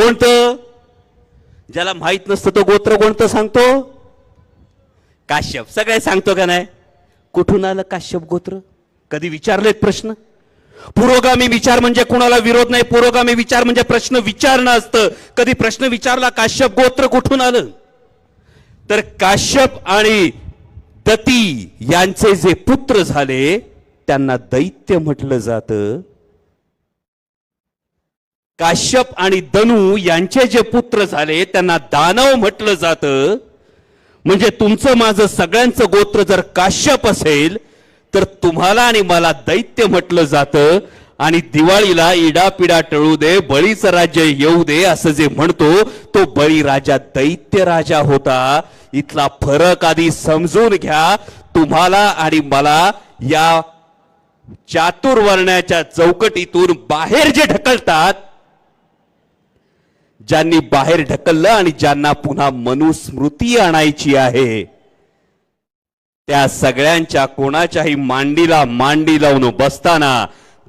कोणतं? ज्याला माहित नसतं तो गोत्र कोणतं सांगतो? काश्यप. सगळे सांगतो का नाही? कुठून आलं काश्यप गोत्र? कधी विचारलेत प्रश्न? पुरोगामी विचार म्हणजे कुणाला विरोध नाही, पुरोगामी विचार म्हणजे प्रश्न विचारणं असतं. कधी प्रश्न विचारला काश्यप गोत्र कुठून आलं? तर काश्यप आणि दती यांचे जे पुत्र झाले त्यांना दैत्य म्हटलं जातं. काश्यप आणि दनू यांचे जे पुत्र झाले त्यांना दानव म्हटलं जातं. म्हणजे तुमचं माझं सगळ्यांचं गोत्र जर काश्यप असेल तर तुम्हाला आणि मला दैत्य म्हटलं जातं. आणि दिवाळीला इडापिडा टळू दे, बळीचं राज्य येऊ दे असं जे म्हणतो तो बळी राजा दैत्य राजा होता. इथला फरक आधी समजून घ्या. तुम्हाला आणि मला या चातुर्वर्ण्याच्या चौकटीतून बाहेर जे ढकलतात, ज्यांनी बाहेर ढकललं आणि ज्यांना पुन्हा मनुस्मृती आणायची आहे, त्या सगळ्यांच्या कोणाच्याही मांडीला मांडी लावून बसताना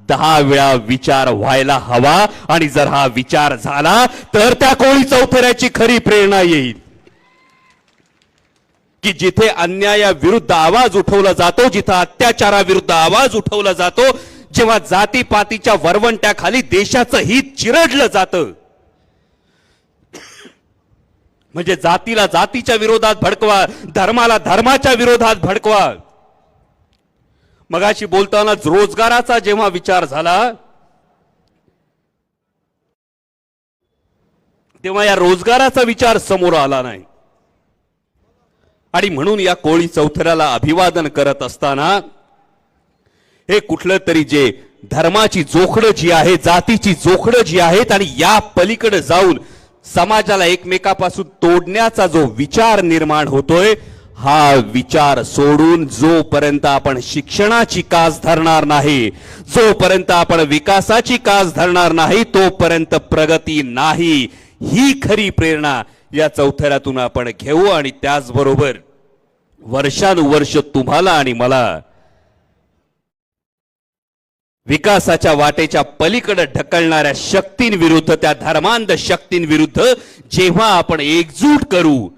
10 वेळा विचार व्हायला हवा. आणि जर हा विचार झाला तर त्या कोळी चौथऱ्याची खरी प्रेरणा येईल की जिथे अन्यायाविरुद्ध आवाज उठवला जातो, जिथे अत्याचाराविरुद्ध आवाज उठवला जातो, जेव्हा जातीपातीच्या वरवंट्याखाली देशाचं हित चिरडलं जातं, म्हणजे जातीला जातीच्या विरोधात भडकवा, धर्माला धर्माच्या विरोधात भडकवा. मगाशी बोलताना रोजगाराचा जेव्हा विचार झाला तेव्हा या रोजगाराचा विचार समोर आला नाही. आणि म्हणून या कोळी चौथऱ्याला अभिवादन करत असताना हे कुठलं तरी जे धर्माची जोखडं जी आहे, जातीची जोखडं जी आहेत आणि या पलीकडे जाऊन समाजाला एकमेकापासून तोडण्याचा जो विचार निर्माण होतोय, हा विचार सोडून जोपर्यंत आपण शिक्षणाची कास धरणार नाही, जोपर्यंत आपण विकासाची कास धरणार नाही, तोपर्यंत प्रगती नाही. ही खरी प्रेरणा या चौथऱ्यातून आपण घेऊ. आणि त्याचबरोबर वर्षानुवर्ष तुम्हाला आणि मला विकासाच्या वाटेच्या पलीकडे ढकलणाऱ्या शक्तींविरुद्ध, त्या धर्मांध शक्तींविरुद्ध जेव्हा आपण एकजूट करू,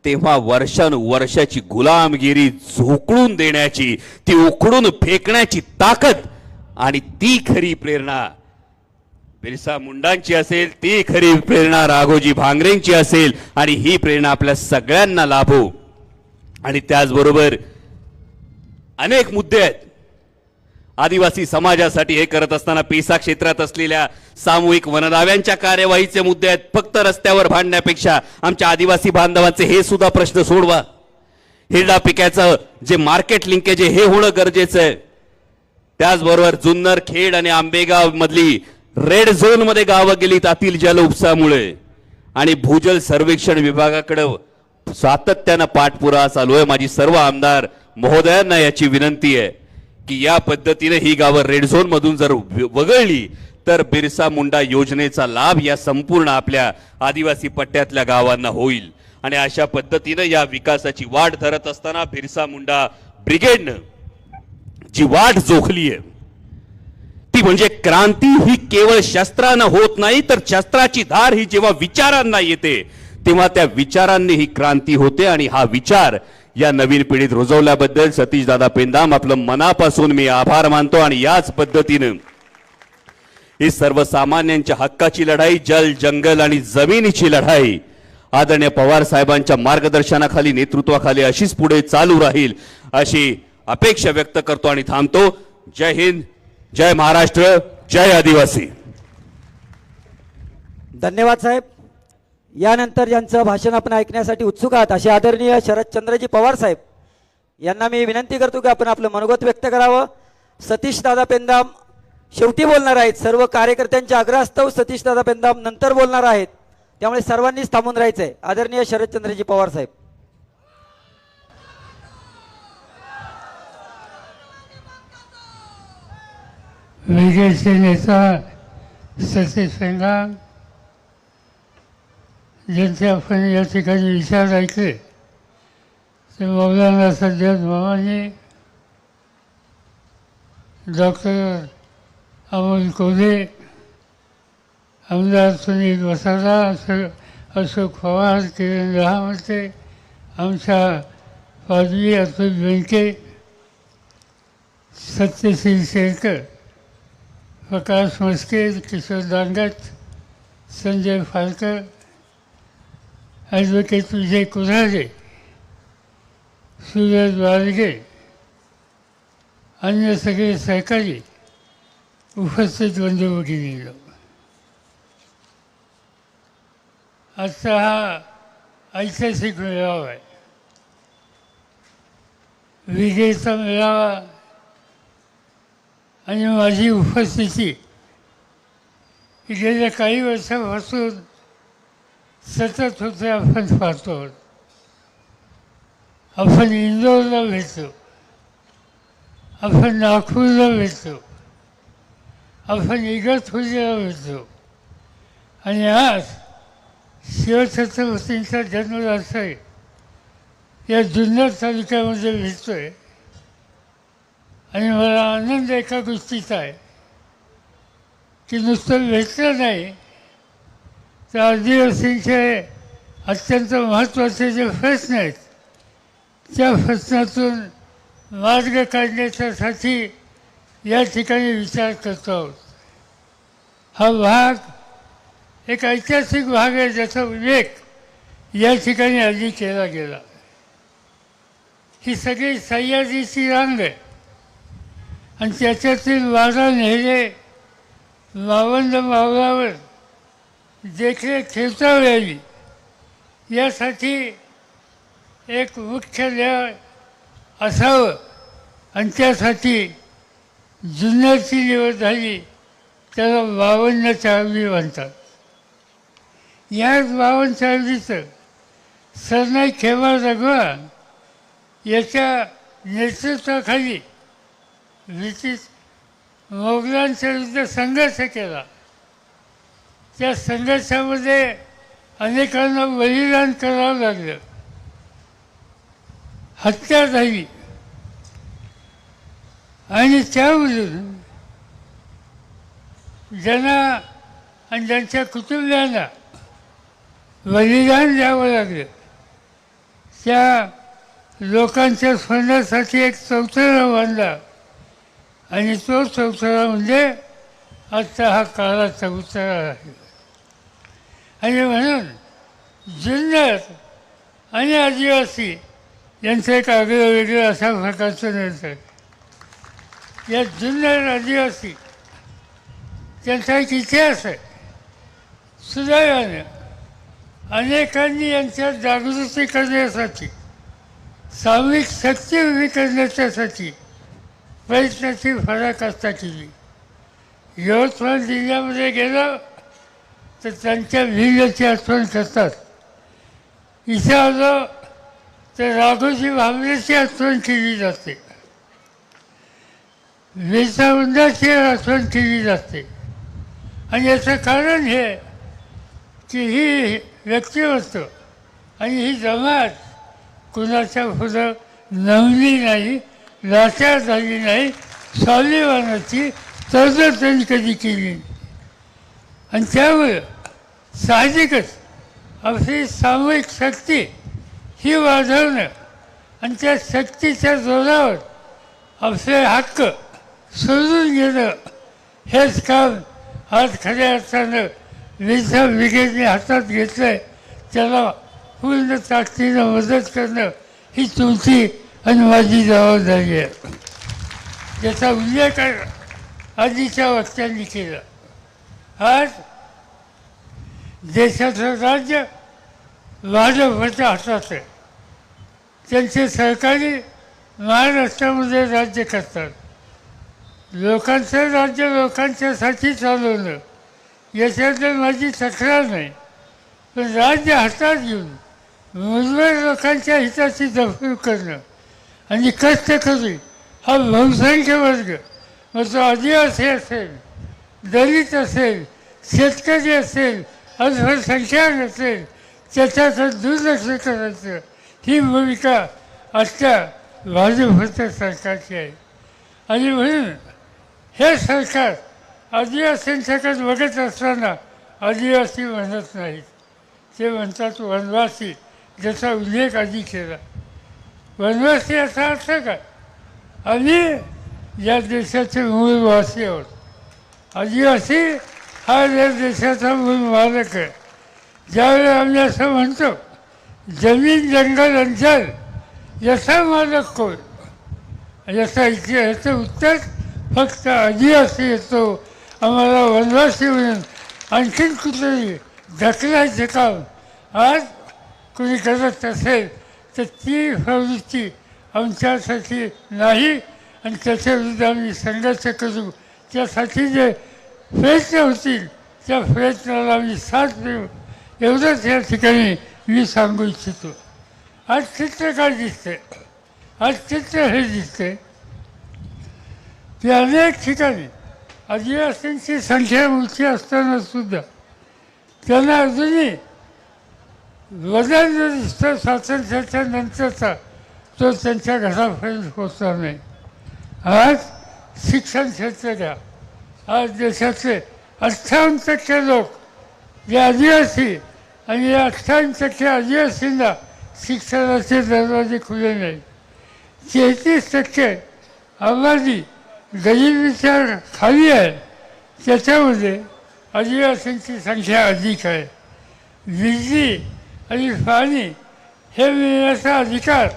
तेव्हा वर्षानुवर्षाची गुलामगिरी झोकळून देण्याची, ती उखडून फेकण्याची ताकद आणि ती खरी प्रेरणा बिरसा मुंडांची असेल, ती खरी प्रेरणा राघोजी भांगरेंची असेल. आणि ही प्रेरणा आपल्या सगळ्यांना लाभो. आणि त्याचबरोबर अनेक मुद्दे आहेत आदिवासी समाजासाठी हे करत असताना. पेसा क्षेत्रात असलेल्या सामूहिक वनदाव्यांच्या कार्यवाहीचे मुद्दे आहेत. फक्त रस्त्यावर भांडण्यापेक्षा आमच्या आदिवासी बांधवांचे हे सुद्धा प्रश्न सोडवा. हिरडा पिकाचं जे मार्केट लिंकेज आहे हे होणं गरजेचं आहे. त्याचबरोबर जुन्नर, खेड आणि आंबेगाव मधली रेड झोन मध्ये गावं गेलीत अतिल जल उपसामुळे. आणि भूजल सर्वेक्षण विभागाकडे सातत्यानं पाठपुरावा चालू आहे. माझी सर्व आमदार महोदयांना याची विनंती आहे की या पद्धतीने ही गावं रेड झोन मधून जर वगळली तर बिरसा मुंडा योजनेचा लाभ या संपूर्ण आपल्या आदिवासी पट्ट्यातल्या गावांना होईल. आणि अशा पद्धतीने या विकासाची वाट धरत असताना बिरसा मुंडा ब्रिगेडनं जी वाट जोखली आहे ती म्हणजे क्रांती ही केवळ शस्त्रानं होत नाही, तर शस्त्राची धार ही जेव्हा विचारांना येते तेव्हा त्या विचारांनी ही क्रांती होते. आणि हा विचार या नवीन पिढीत रुजवल्याबद्दल सतीश दादा पेंदाम आपलं मनापासून मी आभार मानतो. आणि याच पद्धतीने ही सर्वसामान्यांच्या हक्काची लढाई, जल, जंगल आणि जमिनीची लढाई आदरणीय पवार साहेबांच्या मार्गदर्शनाखाली, नेतृत्वाखाली अशीच पुढे चालू राहील अशी अपेक्षा व्यक्त करतो आणि थांबतो. जय हिंद, जय महाराष्ट्र, जय आदिवासी. धन्यवाद साहेब. यानंतर ज्यांचं भाषण आपण ऐकण्यासाठी उत्सुक आहात असे आदरणीय शरदचंद्रजी पवार साहेब यांना मी विनंती करतो की आपण आपलं मनोगत व्यक्त करावं. सतीश दादा पेंदाम शेवटी बोलणार आहेत. सर्व कार्यकर्त्यांच्या आग्रहास्तव सतीश दादा पेंदाम नंतर बोलणार आहेत, त्यामुळे सर्वांनीच थांबून राहायचंय. आदरणीय शरदचंद्रजी पवार साहेब. विजयचे नेता सतीश पेंदाम ज्यांचे आपण या ठिकाणी विचार ऐकले ते मौलाना सज्जद मामांनी, डॉक्टर अमोल कोल्हे आमदार सुनील वसारा, अशोक पवार, किरण रहामते, आमच्या पादवी अतुल बेनके, सत्यशील शेरकर, प्रकाश मस्के, किशोर दांगट, संजय फालकर, ॲडव्होकेट विजय कुऱ्हाडे, सूरज वारगे, अन्य सगळे सहकारी उपस्थित बंधू भगिनींनो, आजचा हा ऐतिहासिक मेळावा आहे. विजेचा मेळावा आणि माझी उपस्थिती ही गेल्या काही वर्षापासून सतत होते. आपण पाहतो, आपण इंदोरला भेटतो, आपण नागपूरला भेटतो, आपण इगतपुरीला भेटतो आणि आज शिवछत्रपतींचा जन्मदिवस आहे या जुन्नर तालुक्यामध्ये भेटतोय. आणि मला आनंद एका गोष्टीचा आहे की नुसतं भेटलं नाही तर आदिवासींचे अत्यंत महत्त्वाचे जे प्रश्न आहेत त्या प्रश्नातून मार्ग काढण्याच्यासाठी या ठिकाणी विचार करतो आहोत. हा भाग एक ऐतिहासिक भाग आहे ज्याचा उल्लेख या ठिकाणी आधी केला गेला. ही सगळी सह्याद्रीची रांग आहे आणि त्याच्यातील 12 नेहरे 52 मावळावर देखरेख ठेवता यावी यासाठी एक मुख्य न्याय असावं आणि त्यासाठी जुन्नरची निवड झाली. त्याला 52 चावडी म्हणतात. या 52 चावडीचं सरनाईक खेमा रघुवान याच्या नेतृत्वाखाली ब्रिटिश मोगलांच्या विरुद्ध संघर्ष केला. त्या संघर्षामध्ये अनेकांना बलिदान करावं लागलं, हत्या झाली आणि त्यावरून ज्यांना आणि ज्यांच्या कुटुंबियांना बलिदान द्यावं लागलं त्या लोकांच्या स्मरणासाठी एक चौथरा बांधला आणि तो चौथरा म्हणजे आजचा हा काळा चौथरा आहे. आणि म्हणून जुन्नर आणि आदिवासी यांचं एक आगळं वेगळं अशा प्रकारचं नसतं. या जुन्नर आदिवासी त्यांचा एक इतिहास आहे. सुदैवानं अनेकांनी यांच्या जागृती करण्यासाठी सामूहिक शक्ती उभी करण्याच्यासाठी प्रयत्नाची पराकाष्ठा केली. यवतमाळ जिल्ह्यामध्ये गेलं तर त्यांच्या वीर्याची आठवण करतात. इथं आलं तर राघोजी भांबरेची आठवण केली जाते, वेसावंदाची आठवण केली जाते. आणि याचं कारण हे की ही व्यक्तिमत्व आणि ही जमात कुणाच्या पुढं नवली नाही, लाचार झाली नाही, स्वाभिमानाची तडजोड कधी केली. आणि त्यामुळं साहजिकच आपली सामूहिक शक्ती ही वाढवणं आणि त्या शक्तीच्या जोरावर आपले हक्क सोडून घेणं हेच काम आज खऱ्या अर्थानं विसा ब्रिगेडने हातात घेतलं आहे. त्याला पूर्ण ताकदीनं मदत करणं ही तुमची आणि माझी जबाबदारी आहे. याचा उल्लेख आधीच्या वक्त्यांनी केला. आज देशाचं राज्य भाजपच्या हातात आहे. त्यांचे सहकारी महाराष्ट्रामध्ये राज्य करतात. लोकांचं राज्य लोकांच्यासाठी चालवणं याच्यात माझी तक्रार नाही, पण राज्य हातात घेऊन मूलभूत लोकांच्या हिताची जपणूक करणं आणि कष्ट करून हा बहुसंख्य वर्ग, मग तो आदिवासी असेल, दलित असेल, शेतकरी असेल, अल्पसंख्याक असेल, त्याच्याकडे दुर्लक्ष करायचं ही भूमिका आजच्या भाजपच्या सरकारची आहे. आणि म्हणून हे सरकार आदिवासींच्याकडे बघत असताना आदिवासी म्हणत नाहीत, ते म्हणतात वनवासी, ज्याचा उल्लेख आधी केला. वनवासी याचा अर्थ काय? आम्ही या देशाचे मूळवासी आहोत. आदिवासी हा या देशाचा मूळ मालक आहे. ज्यावेळेला आम्ही असं म्हणतो जमीन जंगल अंचल याचा मालक कोण, याचं उत्तर फक्त आदिवासी येतो. आम्हाला वनवासी म्हणून आणखीन कुठेही ढकलायचं काम आज कोणी करत असेल तर ती प्रवृत्ती आमच्यासाठी नाही आणि त्याच्या विरुद्ध आम्ही संघर्ष करू. त्यासाठी जे प्रयत्न होतील त्या प्रयत्नाला आम्ही साथ देऊ, एवढंच या ठिकाणी मी सांगू इच्छितो. आज चित्र काय दिसतंय? आज चित्र हे दिसतंय की अनेक ठिकाणी आदिवासींची संख्या मोठी असताना सुद्धा त्यांना अजूनही वजन जो दिसतो स्वातंत्र्याच्या नंतरचा तो त्यांच्या घरापर्यंत पोचला नाही. आज शिक्षण क्षेत्र घ्या, आज देशातले 58% लोक जे आदिवासी आणि या 58% आदिवासींना शिक्षणाचे दरवाजे खुले नाही. 33% आबादी गरिबीच्या खाली आहे, त्याच्यामध्ये आदिवासींची संख्या अधिक आहे. वीज आणि पाणी हे मिळण्याचा अधिकार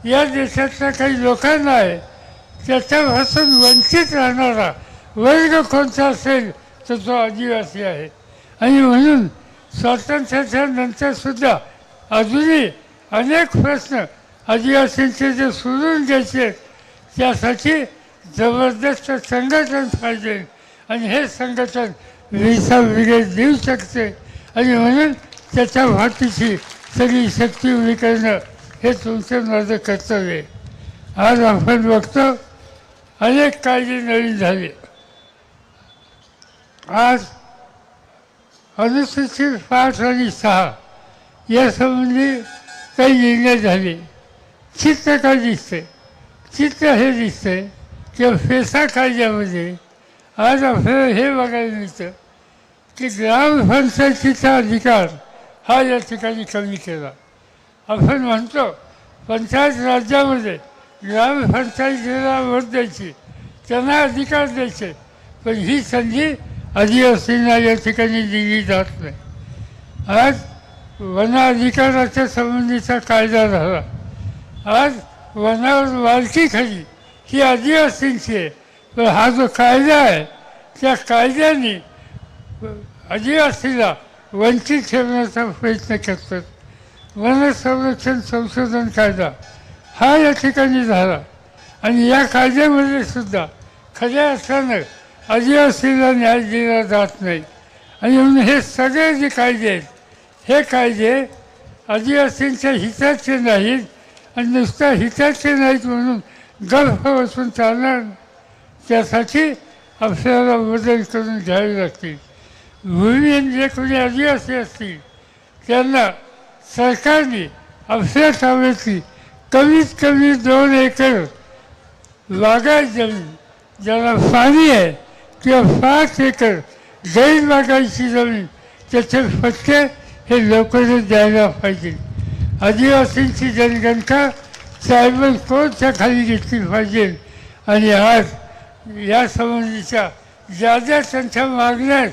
या देशातल्या काही लोकांना आहे. त्याच्यापासून वंचित राहणारा वर्ग कोणता असेल तर तो आदिवासी आहे. आणि म्हणून स्वातंत्र्याच्या नंतरसुद्धा अजूनही अनेक प्रश्न आदिवासींचे जे सोडून घ्यायचे त्यासाठी जबरदस्त संघटन पाहिजे आणि हे संघटन विसा ब्रिगेड देऊ शकते. आणि म्हणून त्याच्या वाटीची सगळी शक्ती उभी करणं हे तुमचं माझं कर्तव्य आहे. आज आपण बघतो अनेक कायदे नवीन झाले. आज अनुसूचित 5 आणि 6 यासंबंधी काही निर्णय झाले. चित्र काय दिसते? चित्र हे दिसते की पेसा कायद्यामध्ये आज आपल्याला हे बघायला मिळतं की ग्रामपंचायतीचा अधिकार हा या ठिकाणी कमी केला. आपण म्हणतो पंचायत राज्यामध्ये ग्रामपंचायतीला वोट द्यायची, त्यांना अधिकार द्यायचे, पण ही संधी आदिवासींना या ठिकाणी दिली जात नाही. आज वन अधिकाराच्या संबंधीचा कायदा झाला. आज वनावर मालकी खाली ही आदिवासींची आहे, पण हा जो कायदा आहे त्या कायद्याने आदिवासीला वंचित ठेवण्याचा प्रयत्न करतात. वन संरक्षण संशोधन कायदा हा या ठिकाणी झाला आणि या कायद्यामध्ये सुद्धा खऱ्या अर्थानं आदिवासीला न्याय दिला जात नाही. आणि म्हणून हे सगळे जे कायदे आहेत हे कायदे आदिवासींच्या हिताचे नाहीत आणि नुसत्या हिताचे नाहीत म्हणून गप्प बसून चालणार. त्यासाठी आपल्याला बदल करून घ्यावे लागतील. भूमिहीन जे कोणी आदिवासी असतील त्यांना सरकारने आपल्या ताब्यातली कमीत कमी 2 एकर बागायत जमीन, ज्याला पाणी आहे, किंवा 5 एकर गैरबागायची जमीन त्याचे फटके हे लवकरच द्यायला पाहिजे. आदिवासींची जनगणना ट्रायबल कोडच्या खाली घेतली पाहिजे आणि आज या संबंधीच्या ज्या ज्या त्यांच्या मागण्या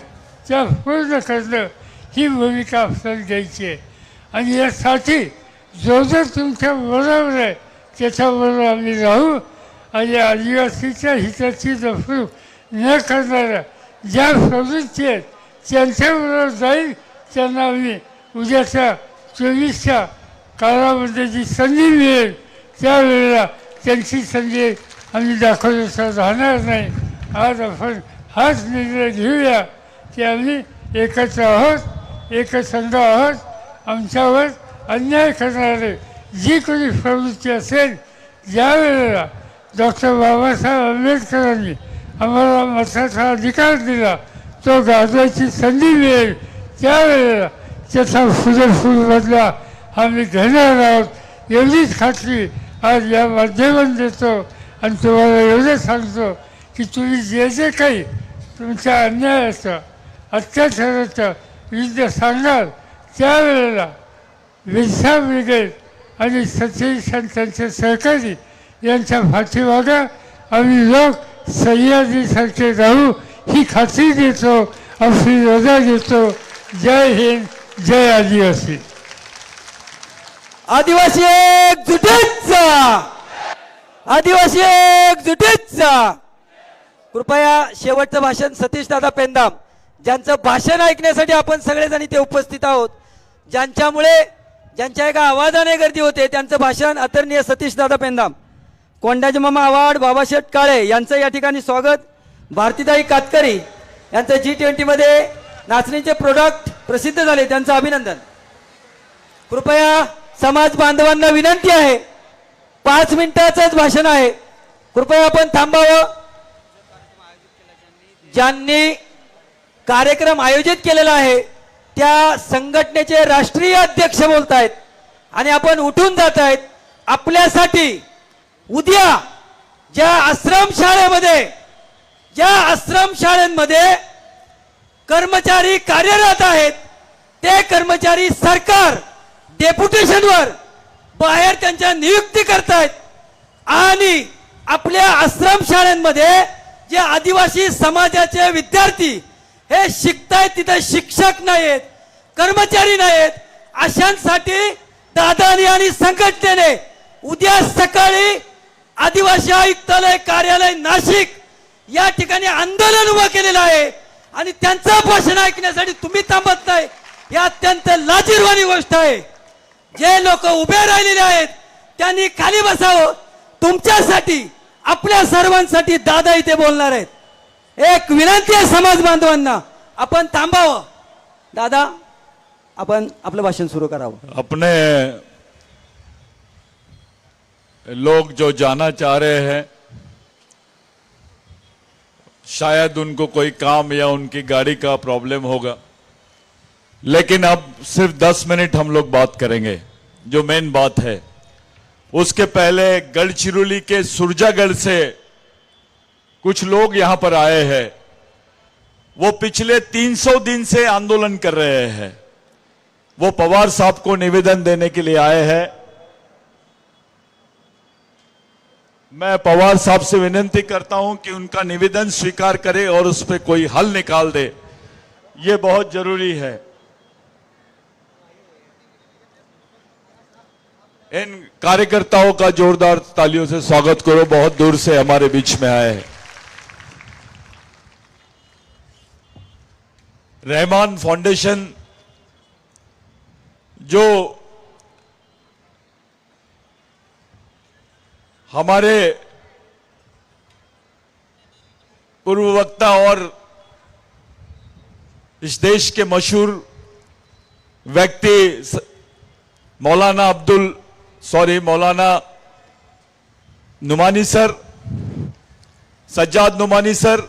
त्या पूर्ण करणं ही भूमिका आपल्याला घ्यायची आहे. आणि यासाठी जो जो तुमच्या बरोबर आहे त्याच्याबरोबर आम्ही राहू आणि आदिवासीच्या हिताची जपणूक न करणाऱ्या ज्या प्रवृत्ती आहेत त्यांच्याबरोबर जाईल. त्यांना आम्ही उद्याच्या 24च्या काळामध्ये जी संधी मिळेल त्यावेळेला त्यांची संधी आम्ही दाखवल्याचं राहणार नाही. आज आपण हाच निर्णय घेऊया की आम्ही एकत्र आहोत, एकसंघ आहोत. आमच्यावर अन्याय करणारे जी कोणी प्रवृत्ती असेल, ज्या वेळेला डॉक्टर बाबासाहेब आंबेडकरांनी आम्हाला मताचा अधिकार दिला, तो गाजवायची संधी मिळेल त्यावेळेला त्याचा फुलेफूल बदला आम्ही घेणार आहोत. एवढीच खात्री आज या माध्यमातून देतो आणि तुम्हाला एवढं सांगतो की तुम्ही जे जे काही तुमच्या अन्यायाचा, अत्याचाराचा युद्ध सांगणार त्यावेळेला बिरसा ब्रिगेड आणि सतीश आणि त्यांचे सहकारी यांच्या पाठीमागं आम्ही लोक सह्याद्रीसारखे राहू ही खात्री देतो, आपली रजा देतो. जय हिंद, जय आदिवासी. आदिवासी एकजुटीचा, आदिवासी एकजुटीचा. कृपया शेवटचं भाषण सतीश दादा पेंदाम, ज्यांचं भाषण ऐकण्यासाठी आपण सगळेजण इथे उपस्थित आहोत, ज्यांच्या एका आवाजाने गर्दी होते, त्यांचं भाषण आदरणीय सतीश दादा पेंदाम. कोंडाजी मामा आव्हाड, बाबाशेठ काळे यांचं या ठिकाणी स्वागत. भारतीताई कातकरी यांचं G20 मध्ये नाचणीचे प्रोडक्ट प्रसिद्ध झाले, त्यांचं अभिनंदन. कृपया समाज बांधवांना विनंती आहे, 5 मिनिटाचंच भाषण आहे, कृपया आपण थांबावं. ज्यांनी कार्यक्रम आयोजित केलेला आहे त्या संघटनेचे राष्ट्रीय अध्यक्ष बोलत आहेत आणि आपण उठून जात आहेत. आपल्यासाठी उद्या ज्या आश्रमशाळेमध्ये कर्मचारी कार्यरत आहेत, ते कर्मचारी सरकार डेप्युटेशनवर बाहेर त्यांच्या नियुक्ती करतायत आणि आपल्या आश्रमशाळेमध्ये जे आदिवासी समाजाचे विद्यार्थी हे शिकतायत, तिथे शिक्षक नाहीत, कर्मचारी नाहीत. अशांसाठी दादानी आणि संघटनेने उद्या सकाळी आदिवासी आयुक्तालय कार्यालय नाशिक या ठिकाणी आंदोलन उभं केलेलं आहे आणि त्यांचं भाषण ऐकण्यासाठी तुम्ही थांबत नाही, ही अत्यंत लाजिरवाणी गोष्ट आहे. जे लोक उभे राहिलेले आहेत त्यांनी खाली बसावं. तुमच्यासाठी, आपल्या सर्वांसाठी दादा इथे बोलणार आहेत. एक विनंती आहे समाज बांधवांना, आपण थांबावं. दादा, आपण आपलं भाषण सुरू करावं. अपने लोग जो जाना चाह रहे हैं, शायद उनको कोई काम या उनकी गाड़ी का प्रॉब्लम होगा, लेकिन अब सिर्फ 10 मिनट हम लोग बात करेंगे. जो मेन बात है, उसके पहले गढ़चिरौली के सुरजागढ़ से कुछ लोग यहां पर आए हैं. वो पिछले 300 दिन से आंदोलन कर रहे हैं. वो पवार साहब को निवेदन देने के लिए आए हैं. मैं पवार साहब से विनती करता हूं कि उनका निवेदन स्वीकार करें और उस पर कोई हल निकाल दे. ये बहुत जरूरी है. इन कार्यकर्ताओं का जोरदार तालियों से स्वागत करो, बहुत दूर से हमारे बीच में आए हैं. रहमान फाउंडेशन जो हमारे पूर्व वक्ता और इस देश के मशहूर व्यक्ति मौलाना नुमानी सर, सज्जाद नुमानी सर,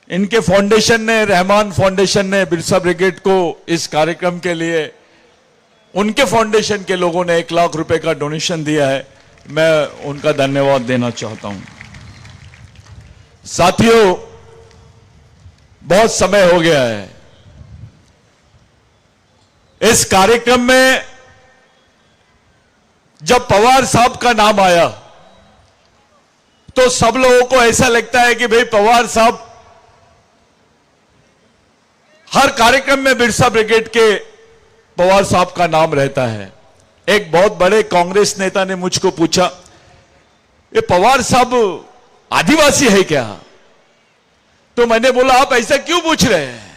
इनके फाउंडेशन ने, रहमान फाउंडेशन ने बिरसा ब्रिगेड को इस कार्यक्रम के लिए उनके फाउंडेशन के लोगों ने 1 लाख रुपए का डोनेशन दिया है. मैं उनका धन्यवाद देना चाहता हूं. साथियों, बहुत समय हो गया है. इस कार्यक्रम में जब पवार साहब का नाम आया तो सब लोगों को ऐसा लगता है कि भाई पवार साहब हर कार्यक्रम में बिरसा ब्रिगेड के पवार साहब का नाम रहता है. एक बहुत बड़े कांग्रेस नेता ने मुझको पूछा, ये पवार साहब आदिवासी है क्या? तो मैंने बोला, आप ऐसा क्यों पूछ रहे हैं?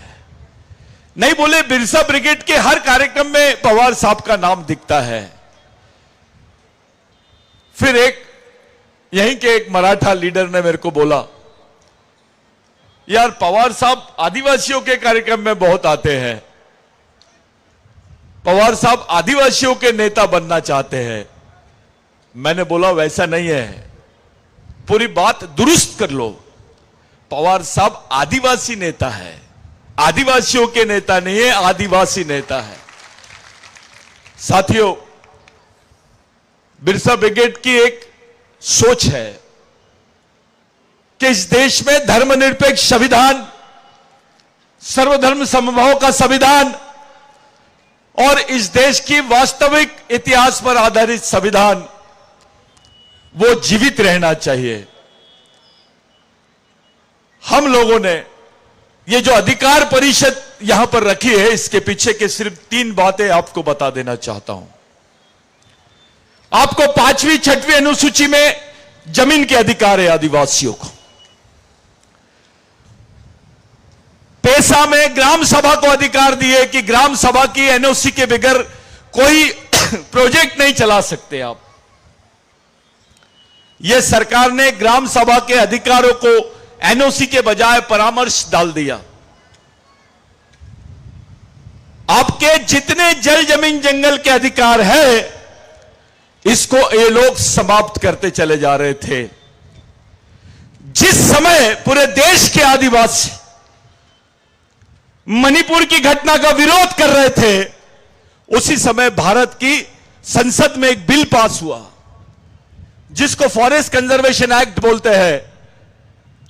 नहीं, बोले बिरसा ब्रिगेड के हर कार्यक्रम में पवार साहब का नाम दिखता है. फिर यहीं के एक मराठा लीडर ने मेरे को बोला, यार पवार साहब आदिवासियों के कार्यक्रम में बहुत आते हैं, पवार साहब आदिवासियों के नेता बनना चाहते हैं. मैंने बोला वैसा नहीं है, पूरी बात दुरुस्त कर लो. पवार साहब आदिवासी नेता है, आदिवासियों के नेता नहीं है, आदिवासी नेता है. साथियों, बिरसा ब्रिगेड की एक सोच है कि इस देश में धर्मनिरपेक्ष संविधान सर्वधर्म समभाव का संविधान और इस देश की वास्तविक इतिहास पर आधारित संविधान वो जीवित रहना चाहिए। हम लोगों ने ये जो अधिकार परिषद यहां पर रखी है, इसके पीछे के सिर्फ 3 बातें आपको बता देना चाहता हूं। आपको 5वीं 6वीं अनुसूची में जमीन के अधिकार है आदिवासियों को। पेशा में ग्राम सभा को अधिकार दिए कि ग्राम सभा की एनओसी के बगैर कोई प्रोजेक्ट नहीं चला सकते आप। यह सरकार ने ग्राम सभा के अधिकारों को एनओसी के बजाय परामर्श डाल दिया। आपके जितने जल जमीन जंगल के अधिकार है, इसको ये लोग समाप्त करते चले जा रहे थे। जिस समय पूरे देश के आदिवासी मणिपुर की घटना का विरोध कर रहे थे, उसी समय भारत की संसद में एक बिल पास हुआ जिसको फॉरेस्ट कंजर्वेशन एक्ट बोलते हैं,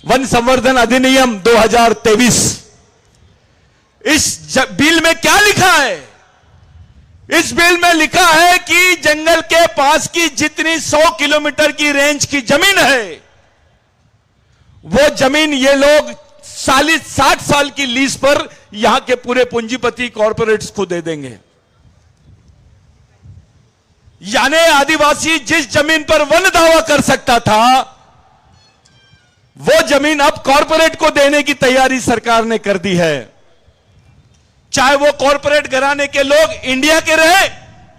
वन संवर्धन अधिनियम 2023। इस बिल में क्या लिखा है? इस बिल में लिखा है कि जंगल के पास की जितनी 100 किलोमीटर की रेंज की जमीन है, वो जमीन ये लोग 60 साल की लीज पर यहां के पूरे पूंजीपति कॉर्पोरेट्स को दे देंगे। यानी आदिवासी जिस जमीन पर वन दावा कर सकता था, वो जमीन अब कॉर्पोरेट को देने की तैयारी सरकार ने कर दी है। चाहे वो कॉर्पोरेट घराने के लोग इंडिया के रहे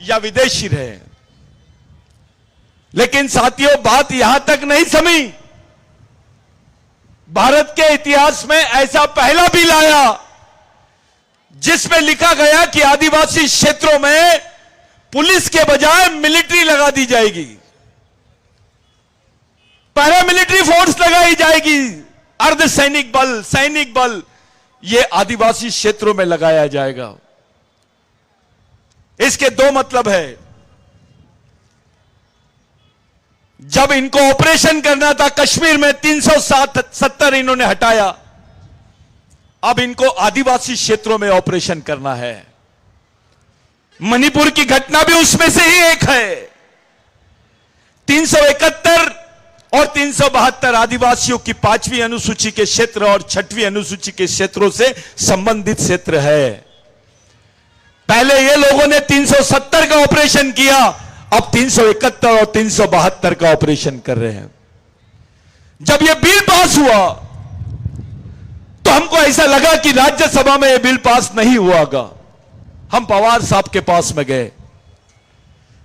या विदेशी रहे। लेकिन साथियों, बात यहां तक नहीं थमी। भारत के इतिहास में ऐसा पहला बिल आया जिसमें लिखा गया कि आदिवासी क्षेत्रों में पुलिस के बजाय मिलिट्री लगा दी जाएगी, पैरामिलिट्री फोर्स लगाई जाएगी, अर्धसैनिक बल, सैनिक बल, यह आदिवासी क्षेत्रों में लगाया जाएगा। इसके 2 मतलब है। जब इनको ऑपरेशन करना था कश्मीर में 370 इन्होंने हटाया, अब इनको आदिवासी क्षेत्रों में ऑपरेशन करना है। मणिपुर की घटना भी उसमें से ही एक है। 371 और 372 आदिवासियों की 5वीं अनुसूची के क्षेत्र और 6वीं अनुसूची के क्षेत्रों से संबंधित क्षेत्र है। पहले ये लोगों ने 370 का ऑपरेशन किया, अब 371 और 372 का ऑपरेशन कर रहे हैं। जब यह बिल पास हुआ तो हमको ऐसा लगा कि राज्यसभा में यह बिल पास नहीं हुआगा। हम पवार साहब के पास में गए।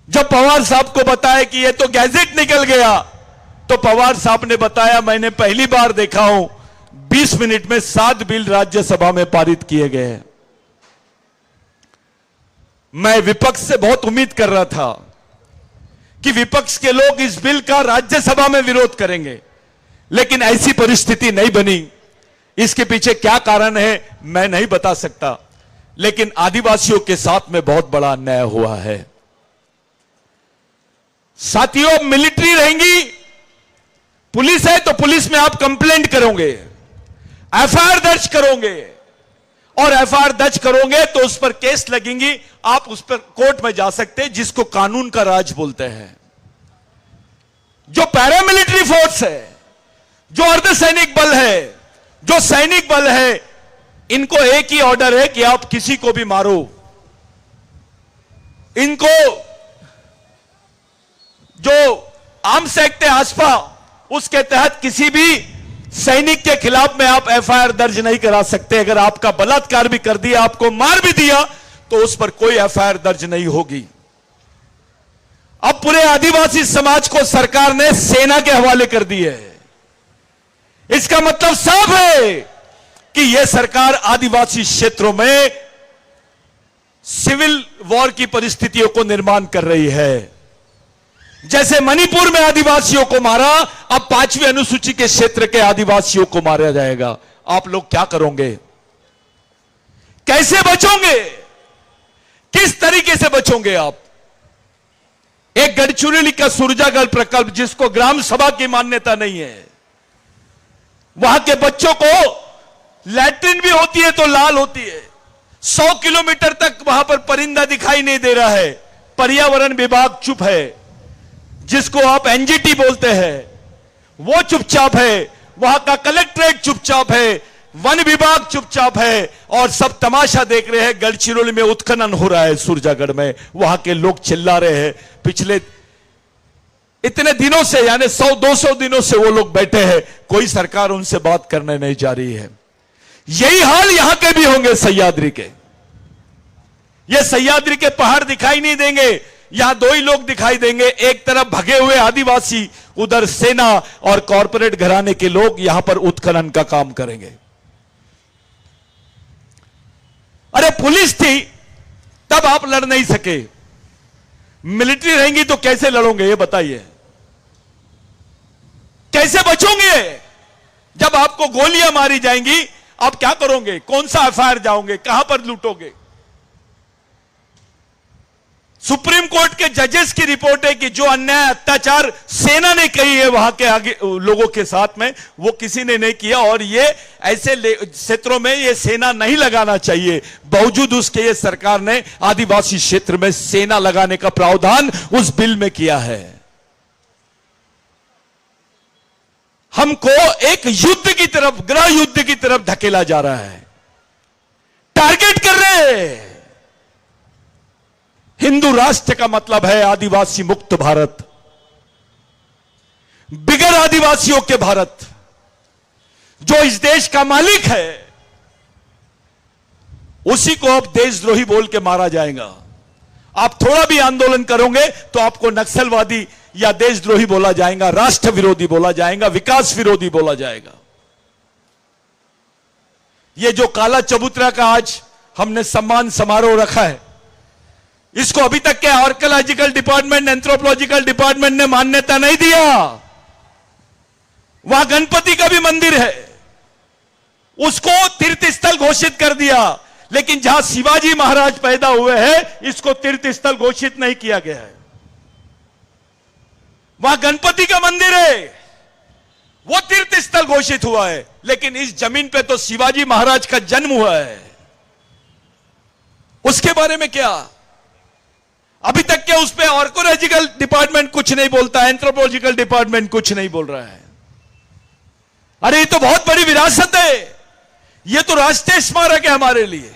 जब पवार साहब को बताया कि यह तो गैजेट निकल गया, तो पवार साहब ने बताया, मैंने पहली बार देखा हूं 20 मिनट में 7 बिल राज्यसभा में पारित किए गए हैं। मैं विपक्ष से बहुत उम्मीद कर रहा था कि विपक्ष के लोग इस बिल का राज्यसभा में विरोध करेंगे, लेकिन ऐसी परिस्थिति नहीं बनी। इसके पीछे क्या कारण है मैं नहीं बता सकता, लेकिन आदिवासियों के साथ में बहुत बड़ा अन्याय हुआ है। साथियों, मिलिट्री रहेंगी, पुलिस है तो पुलिस में आप कंप्लेंट करोगे, एफआईआर दर्ज करोगे, और एफआईआर दर्ज करोगे तो उस पर केस लगेंगी, आप उस पर कोर्ट में जा सकते हैं, जिसको कानून का राज बोलते हैं। जो पैरामिलिट्री फोर्स है, जो अर्धसैनिक बल है, जो सैनिक बल है, इनको एक ही ऑर्डर है कि आप किसी को भी मारो। इनको जो आर्म्स एक्ट है आसपा, उसके तहत किसी भी सैनिक के खिलाफ में आप एफआईआर दर्ज नहीं करा सकते। अगर आपका बलात्कार भी कर दिया, आपको मार भी दिया, तो उस पर कोई एफआईआर दर्ज नहीं होगी। अब पूरे आदिवासी समाज को सरकार ने सेना के हवाले कर दी है। इसका मतलब साफ है कि यह सरकार आदिवासी क्षेत्रों में सिविल वॉर की परिस्थितियों को निर्माण कर रही है। जैसे मणिपुर में आदिवासियों को मारा, अब 5वीं अनुसूची के क्षेत्र के आदिवासियों को मारा जाएगा। आप लोग क्या करोगे? कैसे बचोगे? किस तरीके से बचोगे आप? एक गढ़चिरौली का सुरजागढ़ प्रकल्प, जिसको ग्राम सभा की मान्यता नहीं है, वहां के बच्चों को लैट्रिन भी होती है तो लाल होती है। 100 किलोमीटर तक वहां पर परिंदा दिखाई नहीं दे रहा है। पर्यावरण विभाग चुप है, जिसको आप एनजीटी बोलते हैं वो चुपचाप है, वहां का कलेक्ट्रेट चुपचाप है, वन विभाग चुपचाप है, और सब तमाशा देख रहे हैं। गढ़चिरौली में उत्खनन हो रहा है, सुरजागढ़ में, वहां के लोग चिल्ला रहे हैं। पिछले इतने दिनों से, यानी 100-200 दिनों से वो लोग बैठे हैं, कोई सरकार उनसे बात करने नहीं जा रही है। यही हाल यहां के भी होंगे, सह्याद्री के। ये सह्याद्री के पहाड़ दिखाई नहीं देंगे, यहां दो ही लोग दिखाई देंगे, एक तरफ भगे हुए आदिवासी, उधर सेना और कॉरपोरेट घराने के लोग यहां पर उत्खनन का काम करेंगे। अरे पुलिस थी तब आप लड़ नहीं सके, मिलिट्री रहेंगी तो कैसे लड़ोगे ये बताइए? कैसे बचोगे? जब आपको गोलियां मारी जाएंगी आप क्या करोगे? कौन सा एफआईआर जाओगे? कहां पर लूटोगे? सुप्रीम कोर्ट के जजेस की रिपोर्ट है कि जो अन्याय अत्याचार सेना ने कही है वहां के आगे लोगों के साथ में, वो किसी ने नहीं किया, और ये ऐसे क्षेत्रों में ये सेना नहीं लगाना चाहिए। बावजूद उसके ये सरकार ने आदिवासी क्षेत्र में सेना लगाने का प्रावधान उस बिल में किया है। हमको एक युद्ध की तरफ, गृह युद्ध की तरफ धकेला जा रहा है, टारगेट कर रहे हैं। हिंदू राष्ट्र का मतलब है आदिवासी मुक्त भारत, बिगर आदिवासियों के भारत। जो इस देश का मालिक है उसी को अब देशद्रोही बोल के मारा जाएगा। आप थोड़ा भी आंदोलन करोगे तो आपको नक्सलवादी या देशद्रोही बोला जाएगा, राष्ट्र विरोधी बोला जाएगा, विकास विरोधी बोला जाएगा। ये जो काला चबूतरा का आज हमने सम्मान समारोह रखा है, इसको अभी तक के आर्कियोलॉजिकल डिपार्टमेंट, एंथ्रोपोलॉजिकल डिपार्टमेंट ने मान्यता नहीं दिया। वहां गणपति का भी मंदिर है, उसको तीर्थ स्थल घोषित कर दिया, लेकिन जहां शिवाजी महाराज पैदा हुए हैं इसको तीर्थ स्थल घोषित नहीं किया गया है। वहां गणपति का मंदिर है, वो तीर्थ स्थल घोषित हुआ है, लेकिन इस जमीन पे तो शिवाजी महाराज का जन्म हुआ है। उसके बारे में क्या? अभी तक के उस पे आर्कियोलॉजिकल डिपार्टमेंट कुछ नहीं बोलता, एंथ्रोपोलॉजिकल डिपार्टमेंट कुछ नहीं बोल रहा है। अरे ये तो बहुत बड़ी विरासत है, ये तो राष्ट्रीय स्मारक है हमारे लिए।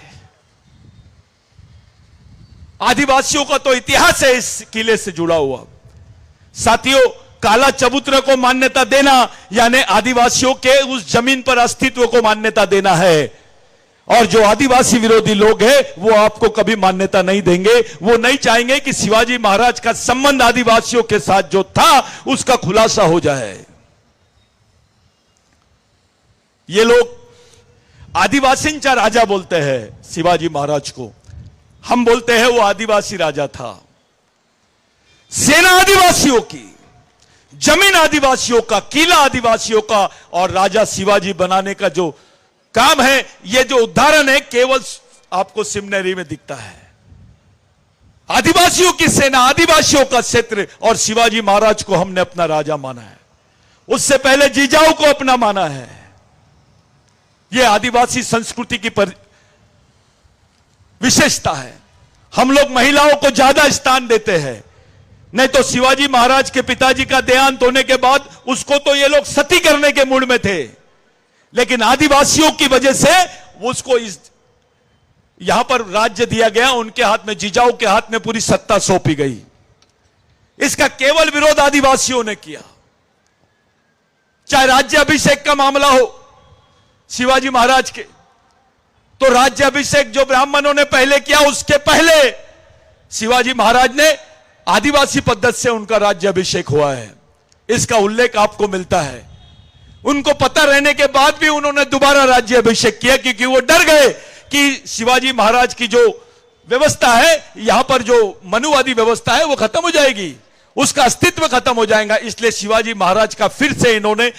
आदिवासियों का तो इतिहास है इस किले से जुड़ा हुआ। साथियों, काला चबूतरा को मान्यता देना यानी आदिवासियों के उस जमीन पर अस्तित्व को मान्यता देना है, और जो आदिवासी विरोधी लोग हैं वो आपको कभी मान्यता नहीं देंगे। वो नहीं चाहेंगे कि शिवाजी महाराज का संबंध आदिवासियों के साथ जो था उसका खुलासा हो जाए। ये लोग आदिवासींचा राजा बोलते हैं शिवाजी महाराज को, हम बोलते हैं वो आदिवासी राजा था। सेना आदिवासियों की, जमीन आदिवासियों का, किला आदिवासियों का, और राजा शिवाजी बनाने का जो काम है, ये जो उदाहरण है केवल आपको सिमनेरी में दिखता है। आदिवासियों की सेना, आदिवासियों का क्षेत्र, और शिवाजी महाराज को हमने अपना राजा माना है। उससे पहले जिजाऊ को अपना माना है। यह आदिवासी संस्कृति की विशेषता है। हम लोग महिलाओं को ज्यादा स्थान देते हैं, नहीं तो शिवाजी महाराज के पिताजी का देहांत होने के बाद उसको तो ये लोग सती करने के मूड में थे, लेकिन आदिवासियों की वजह से उसको यहां पर राज्य दिया गया, उनके हाथ में, जिजाऊ के हाथ में पूरी सत्ता सौंपी गई। इसका केवल विरोध आदिवासियों ने किया। चाहे राज्य अभिषेक का मामला हो शिवाजी महाराज के, तो राज्य अभिषेक जो ब्राह्मणों ने पहले किया, उसके पहले शिवाजी महाराज ने आदिवासी पद्धति से उनका राज्य अभिषेक हुआ है। इसका उल्लेख आपको मिलता है। उनको पता रहने के बाद भी उन्होंने दोबारा राज्य अभिषेक किया, क्योंकि वो डर गए कि शिवाजी महाराज की जो व्यवस्था है, यहां पर जो मनुवादी व्यवस्था है वो खत्म हो जाएगी, उसका अस्तित्व खत्म हो जाएगा। इसलिए शिवाजी महाराज का फिर से इन्होंने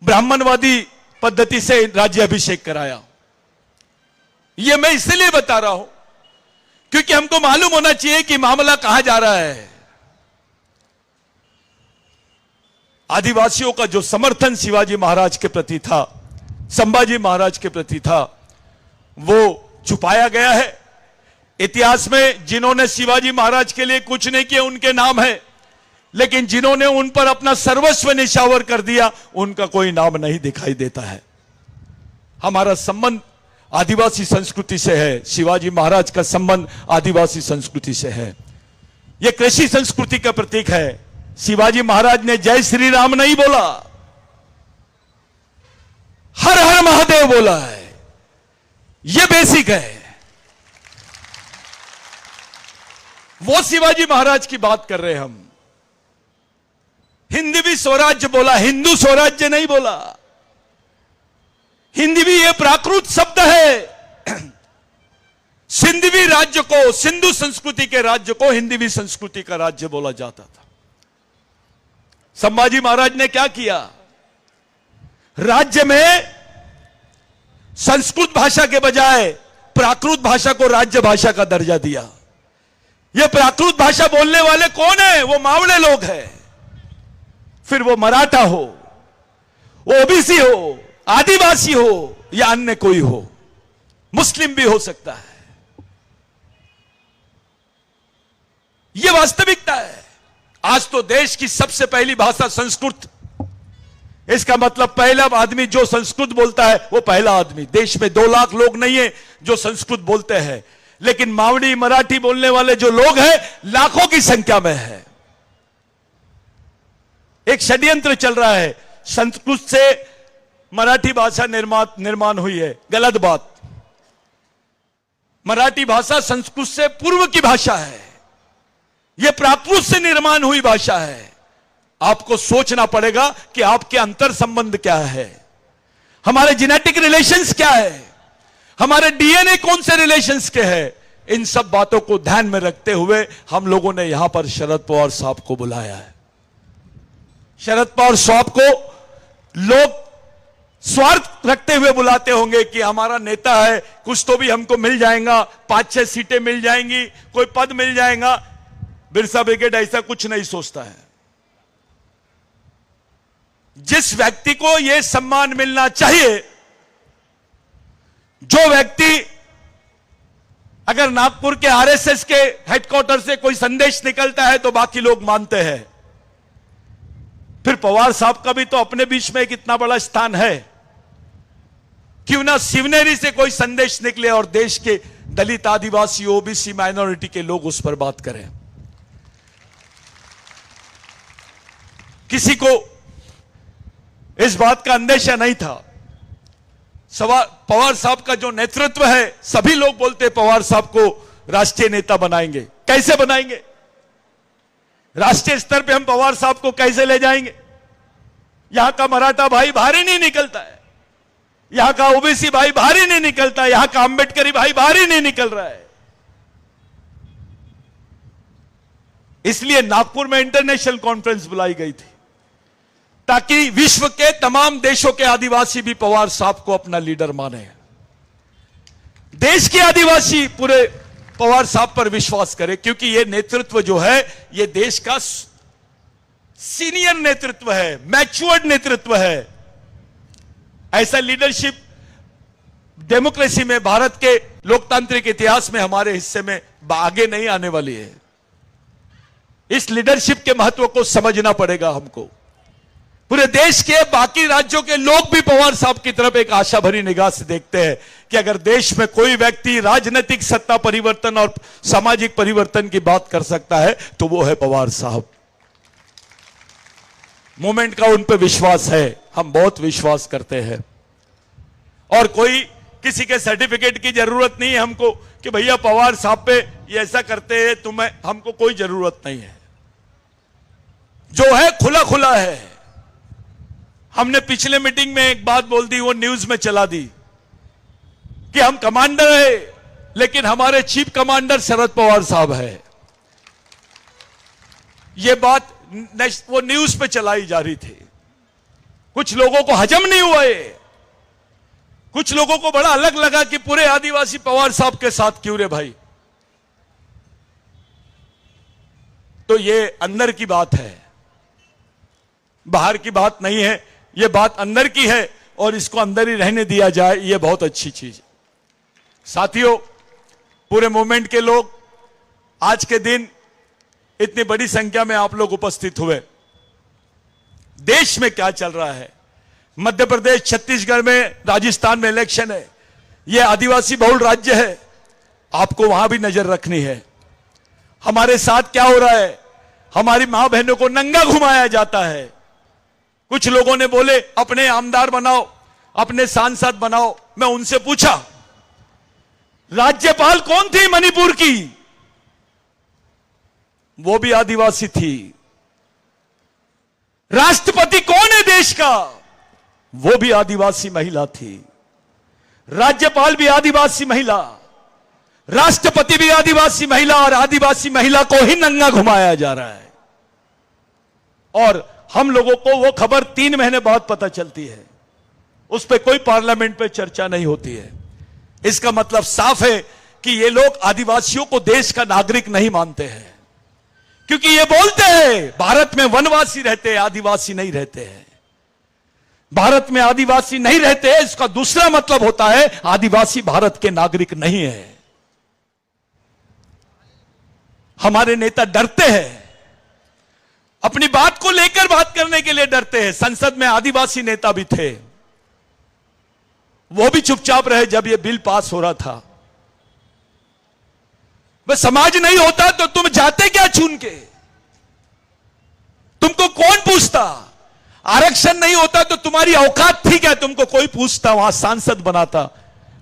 ब्राह्मणवादी पद्धति से राज्य अभिषेक कराया। यह मैं इसलिए बता रहा हूं क्योंकि हमको मालूम होना चाहिए कि मामला कहां जा रहा है। आदिवासियों का जो समर्थन शिवाजी महाराज के प्रति था, संभाजी महाराज के प्रति था वो छुपाया गया है। इतिहास में जिन्होंने शिवाजी महाराज के लिए कुछ नहीं किया उनके नाम है, लेकिन जिन्होंने उन पर अपना सर्वस्व निछावर कर दिया उनका कोई नाम नहीं दिखाई देता है। हमारा संबंध आदिवासी संस्कृति से है, शिवाजी महाराज का संबंध आदिवासी संस्कृति से है। यह कृषि संस्कृति का प्रतीक है। शिवाजी महाराज ने जय श्री राम नहीं बोला, हर हर महादेव बोला है। यह बेसिक है। वो शिवाजी महाराज की बात कर रहे हैं हम। हिंदी भी स्वराज्य बोला, हिंदू स्वराज्य नहीं बोला। हिंदी भी यह प्राकृत शब्द है। सिंधवी राज्य को, सिंधु संस्कृति के राज्य को हिंदवी संस्कृति का राज्य बोला जाता था। संभाजी महाराज ने क्या किया? राज्य में संस्कृत भाषा के बजाय प्राकृत भाषा को राज्य भाषा का दर्जा दिया। यह प्राकृत भाषा बोलने वाले कौन है? वो मावड़े लोग हैं। फिर वो मराठा हो, ओबीसी हो, आदिवासी हो या अन्य कोई हो, मुस्लिम भी हो सकता है। यह वास्तविकता है। आज तो देश की सबसे पहली भाषा संस्कृत। इसका मतलब पहला आदमी जो संस्कृत बोलता है वो पहला आदमी। देश में 2 लाख लोग नहीं है जो संस्कृत बोलते हैं, लेकिन मावड़ी मराठी बोलने वाले जो लोग हैं लाखों की संख्या में है। एक षड्यंत्र चल रहा है, संस्कृत से मराठी भाषा निर्माण हुई है। गलत बात। मराठी भाषा संस्कृत से पूर्व की भाषा है। यह प्राकृत से निर्माण हुई भाषा है। आपको सोचना पड़ेगा कि आपके अंतर संबंध क्या है, हमारे जेनेटिक रिलेशंस क्या है, हमारे डीएनए कौन से रिलेशंस के हैं। इन सब बातों को ध्यान में रखते हुए हम लोगों ने यहां पर शरद पवार साहब को बुलाया है। शरद पवार साहब को लोग स्वार्थ रखते हुए बुलाते होंगे कि हमारा नेता है, कुछ तो भी हमको मिल जाएगा, 5-6 सीटें मिल जाएंगी, कोई पद मिल जाएगा। बिरसा ब्रिगेड ऐसा कुछ नहीं सोचता है। जिस व्यक्ति को यह सम्मान मिलना चाहिए, जो व्यक्ति अगर नागपुर के आरएसएस के हेडक्वार्टर से कोई संदेश निकलता है तो बाकी लोग मानते हैं। फिर पवार साहब का भी तो अपने बीच में एक इतना बड़ा स्थान है। क्यों ना शिवनेरी से कोई संदेश निकले और देश के दलित, आदिवासी, ओबीसी, माइनॉरिटी के लोग उस पर बात करें। किसी को इस बात का अंदेशा नहीं था। पवार साहब का जो नेतृत्व है, सभी लोग बोलते पवार साहब को राष्ट्रीय नेता बनाएंगे। कैसे बनाएंगे? राष्ट्रीय स्तर पे हम पवार साहब को कैसे ले जाएंगे? यहां का मराठा भाई बाहर ही नहीं निकलता है, यहां का ओबीसी भाई बाहर ही नहीं निकलता है, यहां का अंबेडकरी भाई बाहर ही नहीं निकल रहा है। इसलिए नागपुर में इंटरनेशनल कॉन्फ्रेंस बुलाई गई थी ताकि विश्व के तमाम देशों के आदिवासी भी पवार साहब को अपना लीडर माने। देश के आदिवासी पूरे पवार साहब पर विश्वास करें, क्योंकि यह नेतृत्व जो है यह देश का सीनियर नेतृत्व है, मैच्योर्ड नेतृत्व है। ऐसा लीडरशिप डेमोक्रेसी में, भारत के लोकतांत्रिक इतिहास में हमारे हिस्से में आगे नहीं आने वाली है। इस लीडरशिप के महत्व को समझना पड़ेगा हमको। पूरे देश के बाकी राज्यों के लोग भी पवार साहब की तरफ एक आशा भरी निगाह से देखते हैं कि अगर देश में कोई व्यक्ति राजनीतिक सत्ता परिवर्तन और सामाजिक परिवर्तन की बात कर सकता है तो वो है पवार साहब। मूवमेंट का उन पर विश्वास है, हम बहुत विश्वास करते हैं। और कोई किसी के सर्टिफिकेट की जरूरत नहीं है हमको कि भैया पवार साहब पे ये ऐसा करते हैं, तुम्हें हमको कोई जरूरत नहीं है। जो है खुला खुला है। हमने पिछले मीटिंग में एक बात बोल दी, वो न्यूज में चला दी कि हम कमांडर है, लेकिन हमारे चीफ कमांडर शरद पवार साहब है। ये बात वो न्यूज पे चलाई जा रही थी। कुछ लोगों को हजम नहीं हुआ ये, कुछ लोगों को बड़ा अलग लगा कि पूरे आदिवासी पवार साहब के साथ क्यों रे भाई। तो ये अंदर की बात है, बाहर की बात नहीं है, ये बात अंदर की है। और इसको अंदर ही रहने दिया जाए, यह बहुत अच्छी चीज है। साथियों, पूरे मूवमेंट के लोग, आज के दिन इतनी बड़ी संख्या में आप लोग उपस्थित हुए। देश में क्या चल रहा है, मध्य प्रदेश, छत्तीसगढ़ में, राजस्थान में इलेक्शन है, यह आदिवासी बहुल राज्य है, आपको वहां भी नजर रखनी है। हमारे साथ क्या हो रहा है, हमारी मां बहनों को नंगा घुमाया जाता है। कुछ लोगों ने बोले अपने आमदार बनाओ, अपने सांसद बनाओ। मैं उनसे पूछा, राज्यपाल कौन थी मणिपुर की? वो भी आदिवासी थी। राष्ट्रपति कौन है देश का? वो भी आदिवासी महिला थी। राज्यपाल भी आदिवासी महिला, राष्ट्रपति भी आदिवासी महिला, और आदिवासी महिला को ही नंगा घुमाया जा रहा है। और हम लोगों को वो खबर 3 महीने बाद पता चलती है, उस पर कोई पार्लियामेंट पे चर्चा नहीं होती है। इसका मतलब साफ है कि ये लोग आदिवासियों को देश का नागरिक नहीं मानते हैं, क्योंकि ये बोलते हैं भारत में वनवासी रहते हैं, आदिवासी नहीं रहते हैं। भारत में आदिवासी नहीं रहते हैं, इसका दूसरा मतलब होता है आदिवासी भारत के नागरिक नहीं है। हमारे नेता डरते हैं, अपनी बात को लेकर बात करने के लिए डरते हैं। संसद में आदिवासी नेता भी थे, वो भी चुपचाप रहे जब यह बिल पास हो रहा था। वह समाज नहीं होता तो तुम जाते क्या चुन के? तुमको कौन पूछता? आरक्षण नहीं होता तो तुम्हारी औकात थी क्या? तुमको कोई पूछता? वहां सांसद बनाता,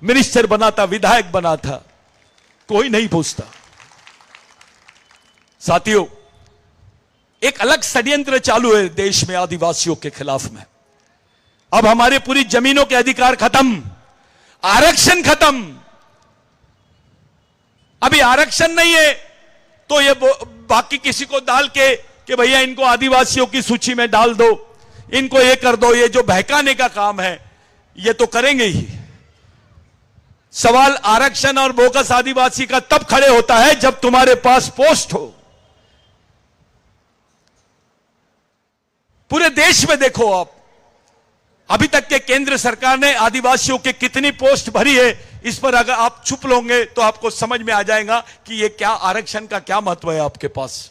मिनिस्टर बनाता, विधायक बनाता, कोई नहीं पूछता। साथियों, एक अलग षड्यंत्र चालू है देश में आदिवासियों के खिलाफ में। अब हमारे पूरी जमीनों के अधिकार खत्म, आरक्षण खत्म। अभी आरक्षण नहीं है तो ये बाकी किसी को डाल के कि भैया इनको आदिवासियों की सूची में डाल दो, इनको ये कर दो, ये जो बहकाने का काम है ये तो करेंगे ही। सवाल आरक्षण और बोगस आदिवासी का तब खड़े होता है जब तुम्हारे पास पोस्ट हो। पूरे देश में देखो आप, अभी तक के केंद्र सरकार ने आदिवासियों के कितनी पोस्ट भरी है, इस पर अगर आप चुप लोगे तो आपको समझ में आ जाएगा कि ये क्या आरक्षण का क्या महत्व है आपके पास।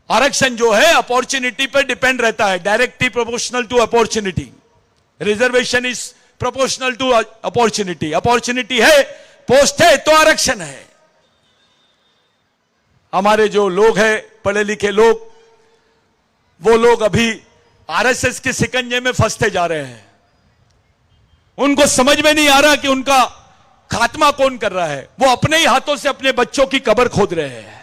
आरक्षण जो है अपॉर्चुनिटी पर डिपेंड रहता है, directly proportional to opportunity. Reservation is proportional to opportunity. Opportunity है, पोस्ट है तो आरक्षण है। हमारे जो लोग हैं पढ़े लिखे लोग, वो लोग अभी आरएसएस के शिकंजे में फंसते जा रहे हैं। उनको समझ में नहीं आ रहा कि उनका खात्मा कौन कर रहा है। वो अपने ही हाथों से अपने बच्चों की कब्र खोद रहे हैं।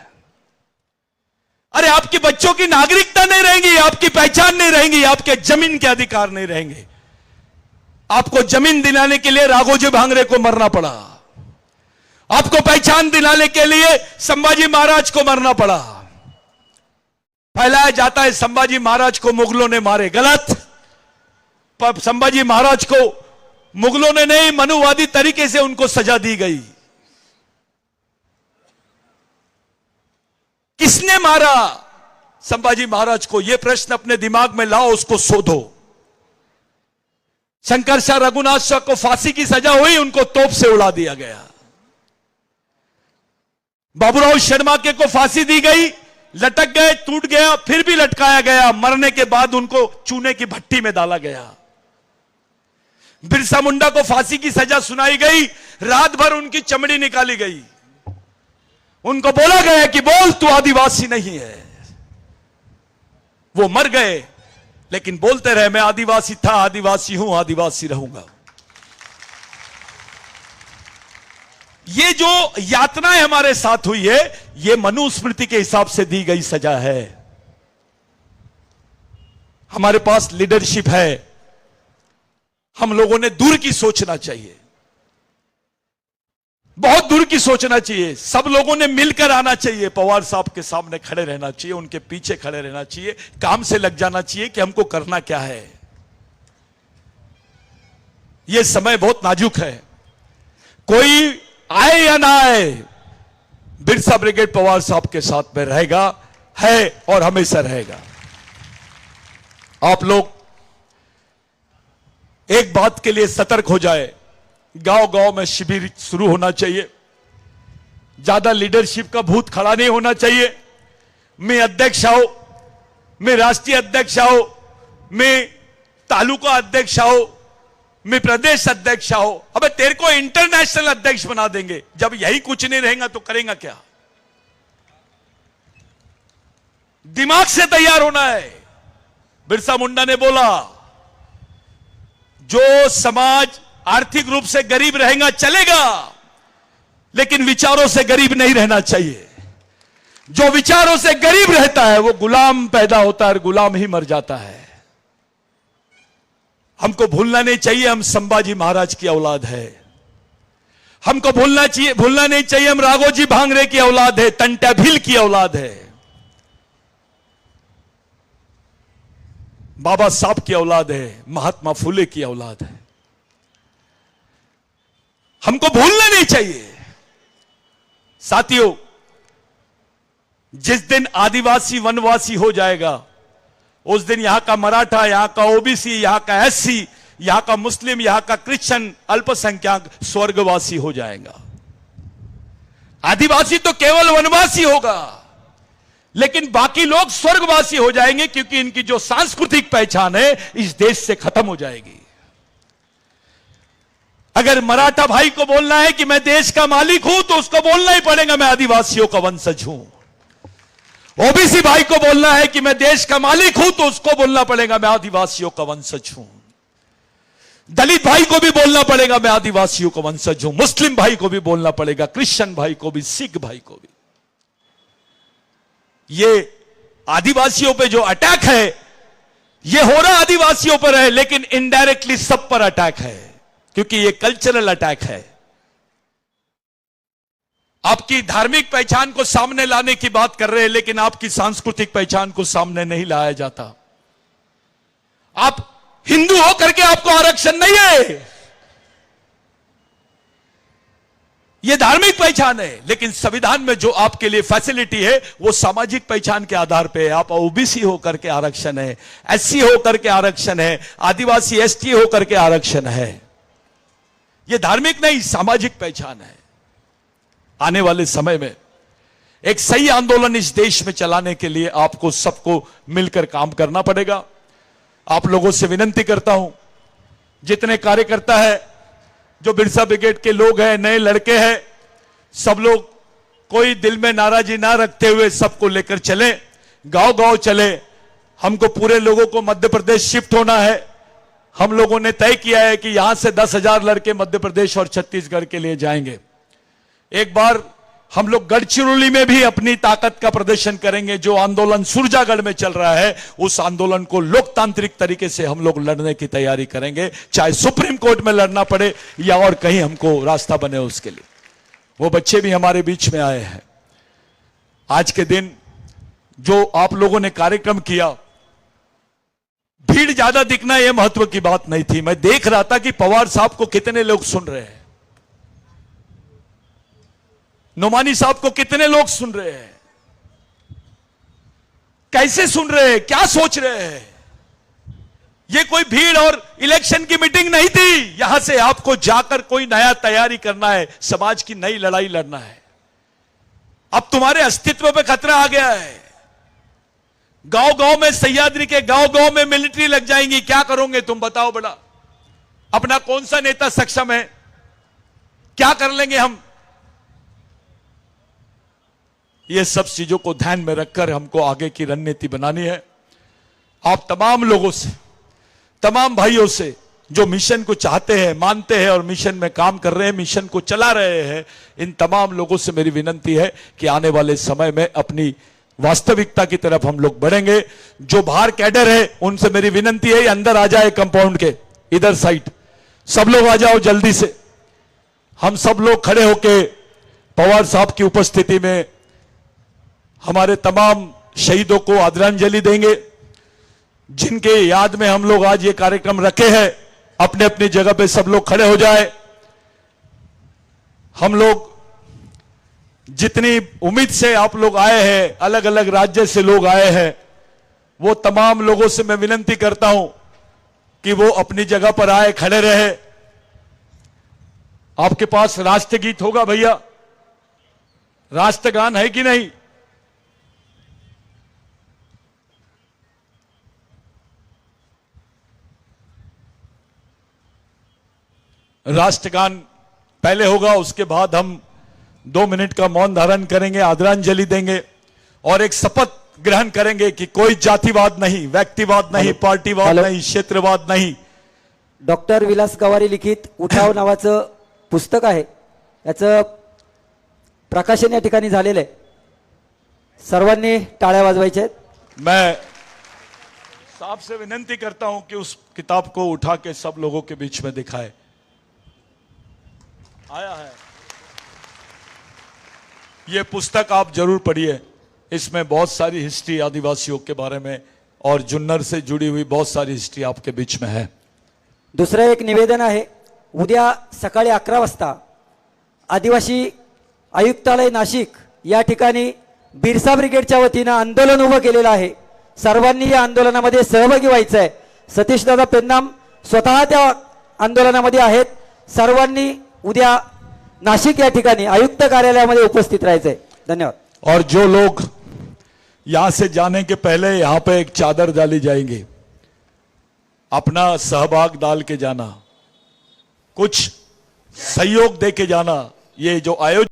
अरे आपकी बच्चों की नागरिकता नहीं रहेगी, आपकी पहचान नहीं रहेगी, आपके जमीन के अधिकार नहीं रहेंगे। आपको जमीन दिलाने के लिए राघोजी भांगरे को मरना पड़ा, आपको पहचान दिलाने के लिए संभाजी महाराज को मरना पड़ा। फैलाया जाता है संभाजी महाराज को मुगलों ने मारे, गलत। पर संभाजी महाराज को मुगलों ने नहीं, मनुवादी तरीके से उनको सजा दी गई। किसने मारा संभाजी महाराज को? यह प्रश्न अपने दिमाग में लाओ, उसको शोधो। शंकर शाह रघुनाथ शाह को फांसी की सजा हुई, उनको तोप से उड़ा दिया गया। बाबूराव शर्मा के को फांसी दी गई, लटक गए, टूट गया, फिर भी लटकाया गया। मरने के बाद उनको चूने की भट्टी में डाला गया। बिरसा मुंडा को फांसी की सजा सुनाई गई, रात भर उनकी चमड़ी निकाली गई। उनको बोला गया कि बोल तू आदिवासी नहीं है। वो मर गए, लेकिन बोलते रहे मैं आदिवासी था, आदिवासी हूं, आदिवासी रहूंगा। ये जो यातनाएं हमारे साथ हुई है, ये मनुस्मृति के हिसाब से दी गई सजा है। हमारे पास लीडरशिप है, हम लोगों ने दूर की सोचना चाहिए, बहुत दूर की सोचना चाहिए। सब लोगों ने मिलकर आना चाहिए, पवार साहब के सामने खड़े रहना चाहिए, उनके पीछे खड़े रहना चाहिए, काम से लग जाना चाहिए कि हमको करना क्या है। यह समय बहुत नाजुक है, कोई आए या ना आए, बिरसा ब्रिगेड पवार साहब के साथ में रहेगा, है और हमेशा रहेगा। आप लोग एक बात के लिए सतर्क हो जाए, गांव गांव में शिविर शुरू होना चाहिए। ज्यादा लीडरशिप का भूत खड़ा नहीं होना चाहिए। मैं अध्यक्ष आओ, मैं राष्ट्रीय अध्यक्ष आओ, मैं तालुका अध्यक्ष आओ, मैं प्रदेश अध्यक्ष आओ, अबे तेरे को इंटरनेशनल अध्यक्ष बना देंगे। जब यही कुछ नहीं रहेगा तो करेगा क्या? दिमाग से तैयार होना है। बिरसा मुंडा ने बोला, जो समाज आर्थिक रूप से गरीब रहेगा चलेगा, लेकिन विचारों से गरीब नहीं रहना चाहिए। जो विचारों से गरीब रहता है वो गुलाम पैदा होता है और गुलाम ही मर जाता है। हमको भूलना नहीं चाहिए हम संभाजी महाराज की औलाद है। हमको भूलना नहीं चाहिए हम राघोजी भांगरे की औलाद है, तंटा भील की औलाद है, बाबा साहब की औलाद है, महात्मा फुले की औलाद है। हमको भूलना नहीं चाहिए। साथियों, जिस दिन आदिवासी वनवासी हो जाएगा उस दिन यहां का मराठा, यहां का ओबीसी, यहां का एससी, यहां का मुस्लिम, यहां का क्रिश्चियन अल्पसंख्यक स्वर्गवासी हो जाएगा। आदिवासी तो केवल वनवासी होगा, लेकिन बाकी लोग स्वर्गवासी हो जाएंगे, क्योंकि इनकी जो सांस्कृतिक पहचान है इस देश से खत्म हो जाएगी। अगर मराठा भाई को बोलना है कि मैं देश का मालिक हूं तो उसको बोलना ही पड़ेगा मैं आदिवासियों का वंशज हूं। ओबीसी भाई को बोलना है कि मैं देश का मालिक हूं तो उसको बोलना पड़ेगा मैं आदिवासियों का वंशज हूं। दलित भाई को भी बोलना पड़ेगा मैं आदिवासियों का वंशज हूं। मुस्लिम भाई को भी बोलना पड़ेगा, क्रिश्चियन भाई को भी, सिख भाई को भी। ये आदिवासियों पे जो अटैक है ये हो रहा आदिवासियों पर है, लेकिन इनडायरेक्टली सब पर अटैक है, क्योंकि ये कल्चरल अटैक है। आपकी धार्मिक पहचान को सामने लाने की बात कर रहे हैं, लेकिन आपकी सांस्कृतिक पहचान को सामने नहीं लाया जाता। आप हिंदू होकर के आपको आरक्षण नहीं है, यह धार्मिक पहचान है, लेकिन संविधान में जो आपके लिए फैसिलिटी है वो सामाजिक पहचान के आधार पे है। आप ओबीसी होकर के आरक्षण है, एससी होकर के आरक्षण है, आदिवासी एसटी होकर के आरक्षण है। यह धार्मिक नहीं, सामाजिक पहचान है। आने वाले समय में एक सही आंदोलन इस देश में चलाने के लिए आपको सबको मिलकर काम करना पड़ेगा। आप लोगों से विनती करता हूं, जितने कार्यकर्ता है, जो बिरसा ब्रिगेड के लोग हैं, नए लड़के हैं, सब लोग कोई दिल में नाराजगी ना रखते हुए सबको लेकर चले, गांव गांव चले। हमको पूरे लोगों को मध्य प्रदेश शिफ्ट होना है। हम लोगों ने तय किया है कि यहां से 10,000 लड़के मध्य प्रदेश और छत्तीसगढ़ के लिए जाएंगे। एक बार हम लोग गढ़चिरौली में भी अपनी ताकत का प्रदर्शन करेंगे। जो आंदोलन सुरजागढ़ में चल रहा है उस आंदोलन को लोकतांत्रिक तरीके से हम लोग लड़ने की तैयारी करेंगे, चाहे सुप्रीम कोर्ट में लड़ना पड़े या और कहीं हमको रास्ता बने उसके लिए। वो बच्चे भी हमारे बीच में आए हैं। आज के दिन जो आप लोगों ने कार्यक्रम किया, भीड़ ज्यादा दिखना यह महत्व की बात नहीं थी। मैं देख रहा था कि पवार साहब को कितने लोग सुन रहे हैं, नोमानी साहब को कितने लोग सुन रहे हैं, कैसे सुन रहे हैं, क्या सोच रहे हैं। यह कोई भीड़ और इलेक्शन की मीटिंग नहीं थी। यहां से आपको जाकर कोई नया तैयारी करना है, समाज की नई लड़ाई लड़ना है। अब तुम्हारे अस्तित्व पे खतरा आ गया है। गांव गांव में, सह्याद्री के गांव गांव में मिलिट्री लग जाएंगी। क्या करोगे तुम, बताओ बड़ा। अपना कौन सा नेता सक्षम है, क्या कर लेंगे हम। ये सब चीजों को ध्यान में रखकर हमको आगे की रणनीति बनानी है। आप तमाम लोगों से, तमाम भाइयों से जो मिशन को चाहते हैं, मानते हैं और मिशन में काम कर रहे हैं, मिशन को चला रहे हैं, इन तमाम लोगों से मेरी विनती है कि आने वाले समय में अपनी वास्तविकता की तरफ हम लोग बढ़ेंगे। जो बाहर कैडर है उनसे मेरी विनती है, अंदर आ जाए कंपाउंड के इधर साइड, सब लोग आ जाओ जल्दी से। हम सब लोग खड़े होके पवार साहब की उपस्थिति में हमारे तमाम शहीदों को आदरांजलि देंगे, जिनके याद में हम लोग आज ये कार्यक्रम रखे हैं। अपने अपनी जगह पे सब लोग खड़े हो जाए। हम लोग जितनी उम्मीद से आप लोग आए हैं, अलग अलग राज्य से लोग आए हैं, वो तमाम लोगों से मैं विनती करता हूं कि वो अपनी जगह पर आए, खड़े रहे। आपके पास राष्ट्रगीत होगा भैया, राष्ट्रगान है कि नहीं? राष्ट्रगान पहले होगा, उसके बाद हम 2 मिनट का मौन धारण करेंगे, आदरांजलि देंगे और एक शपथ ग्रहण करेंगे कि कोई जातिवाद नहीं, व्यक्तिवाद नहीं, पार्टीवाद नहीं, क्षेत्रवाद नहीं। डॉक्टर विलास गवारी लिखित उठाव नावाचं पुस्तक आहे, याचं प्रकाशन या ठिकाणी झालेलं आहे. सर्वांनी टाळ्या वाजवायच्या आहेत. मैं साहब से विनंती करता हूं कि उस किताब को उठा के सब लोगों के बीच में दिखाए. आया है ये पुस्तक, आप जरूर पढ़िए. इसमें बहुत सारी हिस्ट्री आदिवासियों के बारे में और जुन्नर से जुड़ी हुई बहुत सारी हिस्ट्री आपके बीच में है. दुसरं एक निवेदन आहे. उद्या सकाळी 11 वाजता आदिवासी आयुक्तालय नाशिक या ठिकाणी बिरसा ब्रिगेडच्या वतीनं आंदोलन उभं केलेलं आहे. सर्वांनी या आंदोलनामध्ये सहभागी व्हायचं आहे. सतीशदादा पेन्नाम स्वतः त्या आंदोलनामध्ये आहेत. सर्वांनी उद्या नाशिक या ठिकाणी आयुक्त कार्यालयामध्ये उपस्थित राहायचंय. धन्यवाद. और जो लोग यहां से जाने के पहले यहां पे एक चादर डाली जाएंगी, अपना सहभाग डाल के जाना, कुछ सहयोग दे के जाना. ये जो आयोजन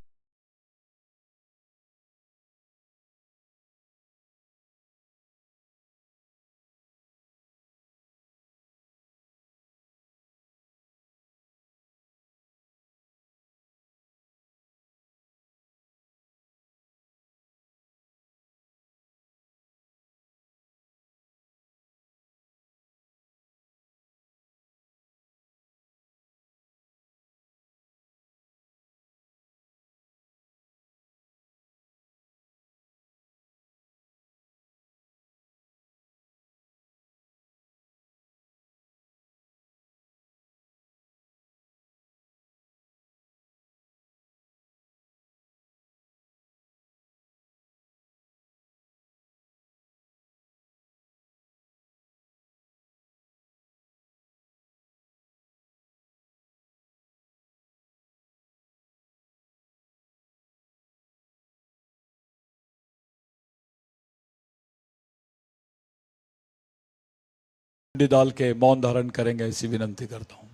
डाल के मौन धारण करेंगे, ऐसी विनंती करता हूं.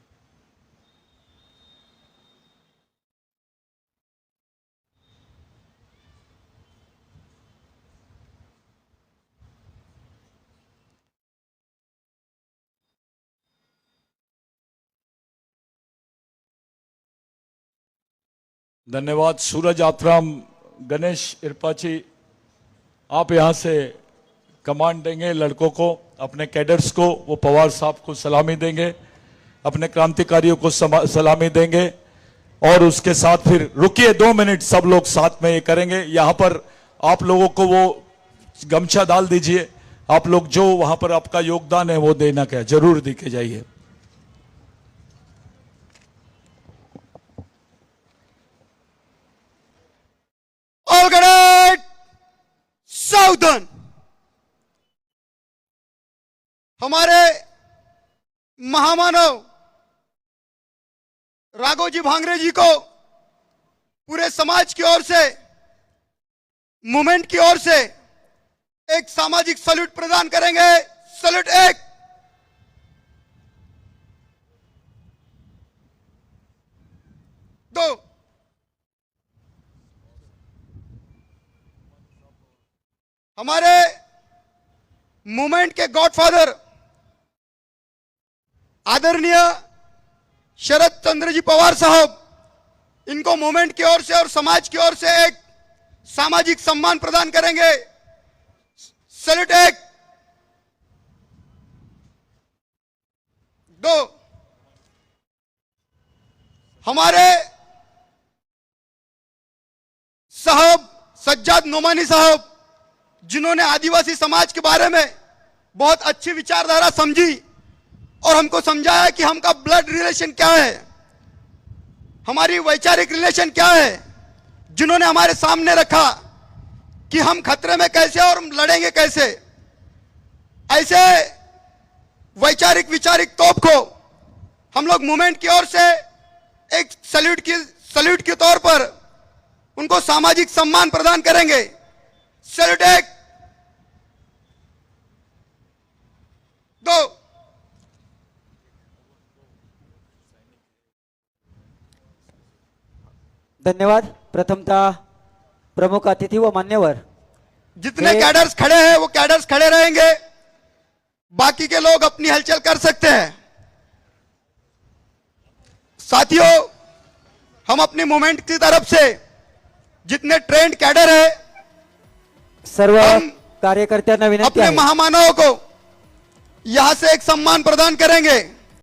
धन्यवाद. सूरज आत्राम, गणेश इरपाची, आप यहां से कमांड देंगे लड़कों को, अपने कैडर्स को. वो पवार साहब को सलामी देंगे, अपने क्रांतिकारियों को सलामी देंगे. और उसके साथ फिर रुकिए 2 मिनट, सब लोग साथ में ये करेंगे. यहां पर आप लोगों को वो गमछा डाल दीजिए. आप लोग जो वहां पर आपका योगदान है वो देना क्या जरूर दे के जाइए. All Cadet सावधान. हमारे महामानव राघोजी भांगरे जी को पूरे समाज की ओर से, मूवमेंट की ओर से एक सामाजिक सल्यूट प्रदान करेंगे. सल्यूट 1, 2. हमारे मूवमेंट के गॉडफादर आदरणीय शरद चंद्र जी पवार साहब, इनको मूवमेंट की ओर से और समाज की ओर से एक सामाजिक सम्मान प्रदान करेंगे. सैल्यूट 1, 2. हमारे साहब सज्जाद नोमानी साहब, जिन्होंने आदिवासी समाज के बारे में बहुत अच्छी विचारधारा समझी और हमको समझाया कि हमका ब्लड रिलेशन क्या है, हमारी वैचारिक रिलेशन क्या है, जिन्होंने हमारे सामने रखा कि हम खतरे में कैसे और लड़ेंगे कैसे. ऐसे वैचारिक विचारिक तोप को हम लोग मूवमेंट की ओर से एक सल्यूट के तौर पर उनको सामाजिक सम्मान प्रदान करेंगे। सल्यूट 1 2। धन्यवाद। प्रथमतः प्रमुख अतिथि व मान्यवर जितने कैडर्स खड़े हैं वो कैडर्स खड़े रहेंगे, बाकी के लोग अपनी हलचल कर सकते हैं। साथियों, हम अपनी मूवमेंट की तरफ से जितने ट्रेंड कैडर है सर्व हम कार्यकर्त्यांना विनंती अपने आहे महामानवों को यहां से एक सम्मान प्रदान करेंगे।